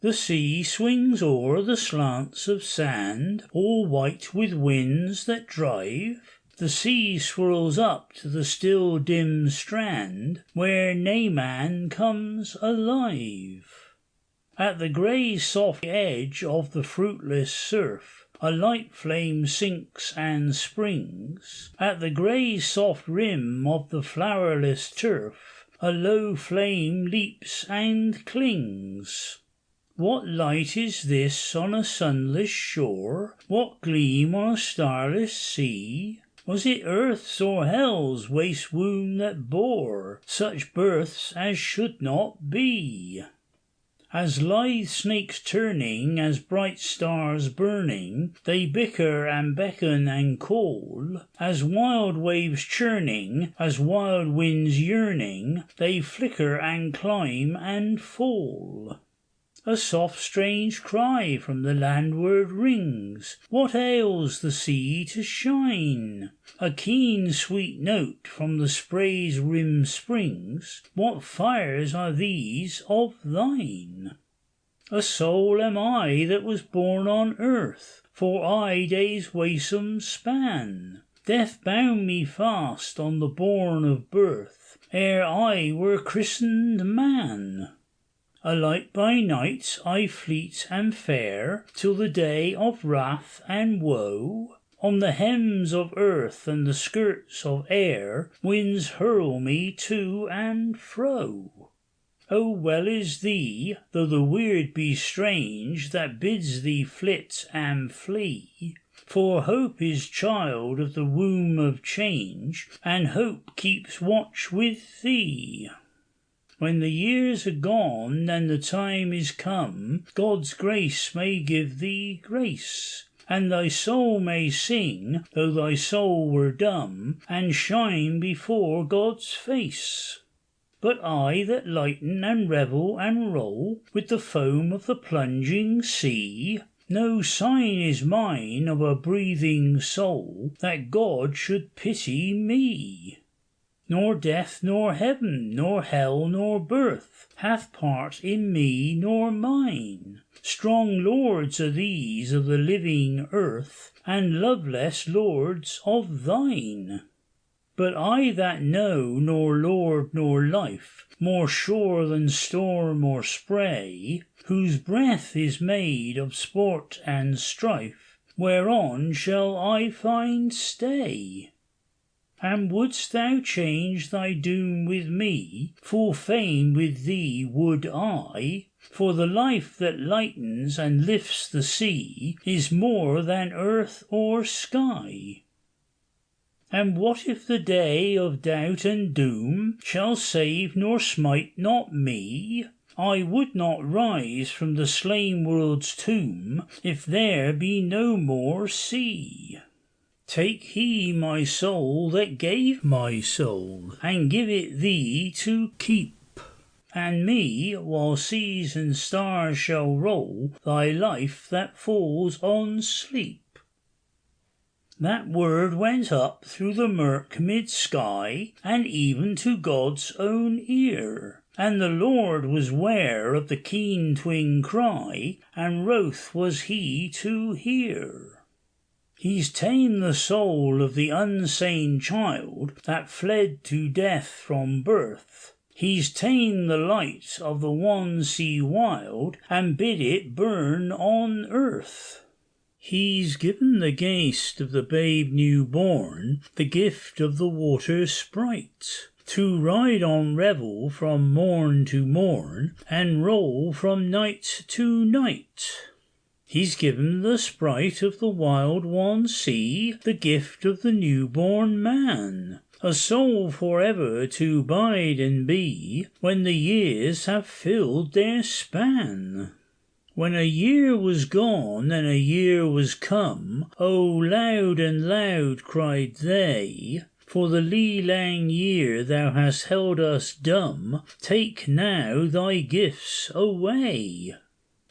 The sea swings o'er the slants of sand, all white with winds that drive. The sea swirls up to the still dim strand, where nae man comes alive. At the grey soft edge of the fruitless surf, a light flame sinks and springs. At the grey soft rim of the flowerless turf, a low flame leaps and clings. What light is this on a sunless shore? What gleam on a starless sea? Was it earth's or hell's waste womb that bore such births as should not be? As lithe snakes turning, as bright stars burning, they bicker and beckon and call. As wild waves churning, as wild winds yearning, they flicker and climb and fall. A soft strange cry from the landward rings. What ails the sea to shine? A keen sweet note from the spray's rim springs. What fires are these of thine? A soul am I that was born on earth, for I days waesome span. Death bound me fast on the bourne of birth, ere I were christened man. Alight by night I fleet and fare, till the day of wrath and woe. On the hems of earth and the skirts of air, winds hurl me to and fro. O well is thee, though the weird be strange that bids thee flit and flee. For hope is child of the womb of change, and hope keeps watch with thee. When the years are gone and the time is come, God's grace may give thee grace, and thy soul may sing, though thy soul were dumb, and shine before God's face. But I that lighten and revel and roll with the foam of the plunging sea, no sign is mine of a breathing soul that God should pity me. Nor death, nor heaven, nor hell, nor birth hath part in me nor mine. Strong lords are these of the living earth, and loveless lords of thine. But I that know nor lord nor life, more sure than storm or spray, whose breath is made of sport and strife, whereon shall I find stay? And wouldst thou change thy doom with me, full fain with thee would I, for the life that lightens and lifts the sea is more than earth or sky. And what if the day of doubt and doom shall save nor smite not me? I would not rise from the slain world's tomb if there be no more sea. Take he my soul that gave my soul, and give it thee to keep, and me, while seas and stars shall roll, thy life that falls on sleep. That word went up through the murk mid-sky, and even to God's own ear, and the Lord was ware of the keen twin cry, and wroth was he to hear. He's ta'en the soul of the unsane child that fled to death from birth. He's ta'en the light of the wan sea wild, and bid it burn on earth. He's given the ghaist of the babe new born the gift of the water sprite, to ride on revel from morn to morn, and roll from night to night. He's given the sprite of the wild wan sea the gift of the newborn man, a soul forever to bide and be when the years have filled their span. When a year was gone and a year was come, oh, loud and loud cried they, for the lee-lang year thou hast held us dumb, take now thy gifts away.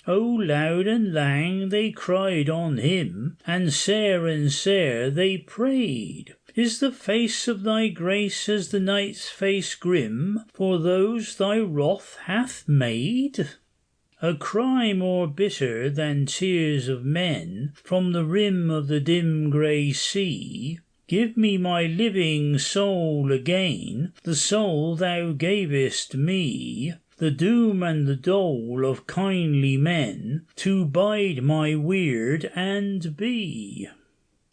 Oh, loud and lang they cried on him, and sair they prayed, is the face of thy grace as the night's face grim, for those thy wrath hath made? A cry more bitter than tears of men from the rim of the dim grey sea. Give me my living soul again, the soul thou gavest me. The doom and the dole of kindly men to bide my weird and be.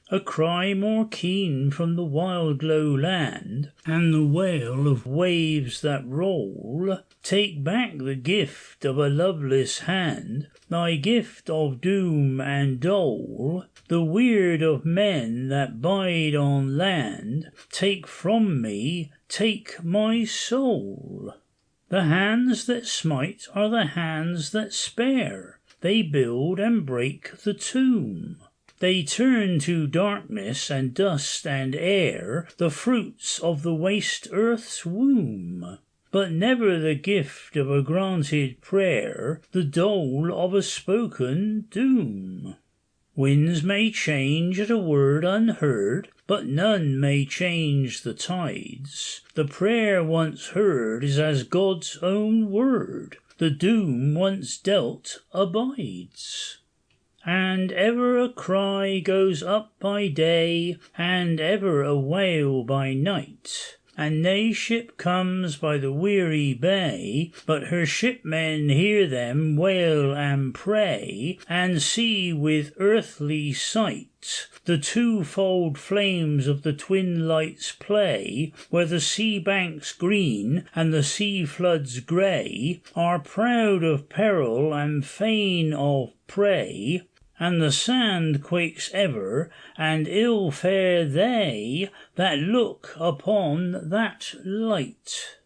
A cry more keen from the wild low land, and the wail of waves that roll. Take back the gift of a loveless hand, thy gift of doom and dole. The weird of men that bide on land, take from me, take my soul. The hands that smite are the hands that spare, they build and break the tomb. They turn to darkness and dust and air the fruits of the waste earth's womb, but never the gift of a granted prayer, the dole of a spoken doom. Winds may change at a word unheard, but none may change the tides. The prayer once heard is as God's own word, the doom once dealt abides. And ever a cry goes up by day, and ever a wail by night. And nae ship comes by the weary bay, but her shipmen hear them wail and pray, and see with earthly sight the twofold flames of the twin lights play, where the sea banks green and the sea floods grey are proud of peril and fain of prey. And the sand quakes ever, and ill fare they that look upon that light.